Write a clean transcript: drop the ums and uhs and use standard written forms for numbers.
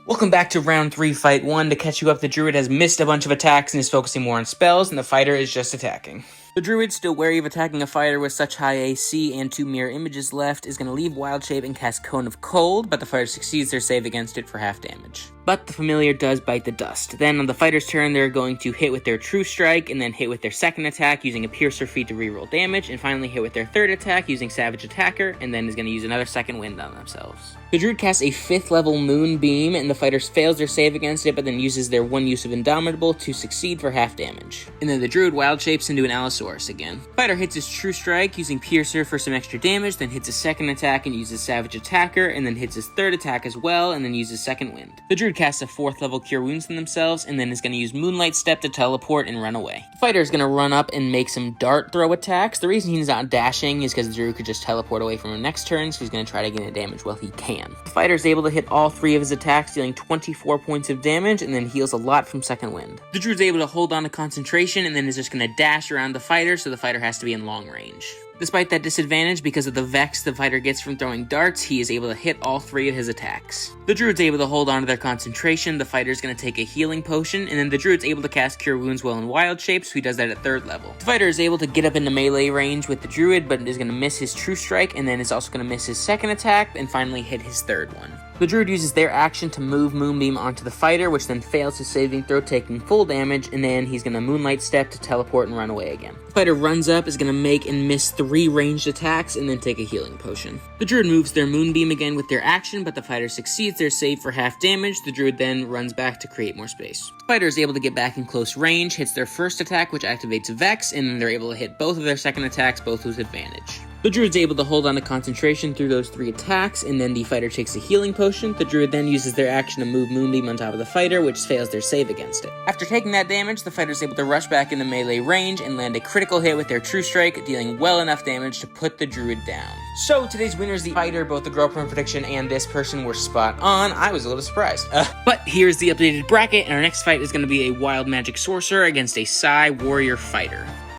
Welcome back to round 3, fight 1. To catch you up, the Druid has missed a bunch of attacks and is focusing more on spells, and the fighter is just attacking. The Druid, still wary of attacking a fighter with such high AC and 2 mirror images left, is going to leave Wild Shape and cast Cone of Cold, but the fighter succeeds their save against it for half damage. But the Familiar does bite the dust. Then on the fighter's turn, they're going to hit with their True Strike, and then hit with their second attack using a Piercer feat to reroll damage, and finally hit with their third attack using Savage Attacker, and then is going to use another second wind on themselves. The Druid casts a 5th level Moonbeam, and the fighter fails their save against it, but then uses their 1 use of Indomitable to succeed for half damage. And then the Druid Wild Shapes into an Allosaurus again. Fighter hits his True Strike using Piercer for some extra damage, then hits his second attack and uses Savage Attacker, and then hits his third attack as well, and then uses Second Wind. The Druid casts a 4th level Cure Wounds on themselves, and then is going to use Moonlight Step to teleport and run away. The fighter is going to run up and make some dart throw attacks. The reason he's not dashing is because the Druid could just teleport away from him next turn, so he's going to try to get damage while he can. The fighter is able to hit all 3 of his attacks, dealing 24 points of damage, and then heals a lot from Second Wind. The Druid's able to hold on to concentration, and then is just going to dash around the fighter, so the fighter has to be in long range. Despite that disadvantage, because of the Vex the fighter gets from throwing darts, he is able to hit all 3 of his attacks. The Druid's able to hold on to their concentration, the fighter's going to take a healing potion, and then the Druid's able to cast Cure Wounds while in Wild Shape, so he does that at 3rd level. The fighter is able to get up into melee range with the Druid, but is going to miss his True Strike, and then is also going to miss his second attack, and finally hit his 3rd one. The Druid uses their action to move Moonbeam onto the fighter, which then fails his saving throw, taking full damage, and then he's going to Moonlight Step to teleport and run away again. The fighter runs up, is going to make and miss 3 ranged attacks, and then take a healing potion. The Druid moves their Moonbeam again with their action, but the fighter succeeds their save for half damage. The Druid then runs back to create more space. The fighter is able to get back in close range, hits their first attack, which activates Vex, and then they're able to hit both of their second attacks, both with advantage. The Druid's able to hold on to concentration through those 3 attacks, and then the fighter takes a healing potion. The Druid then uses their action to move Moonbeam on top of the fighter, which fails their save against it. After taking that damage, the fighter's able to rush back into melee range and land a critical hit with their True Strike, dealing well enough damage to put the Druid down. So today's winner is the fighter. Both the Girl Prone prediction and this person were spot on. I was a little surprised. But here's the updated bracket, and our next fight is going to be a Wild Magic Sorcerer against a Psi Warrior Fighter.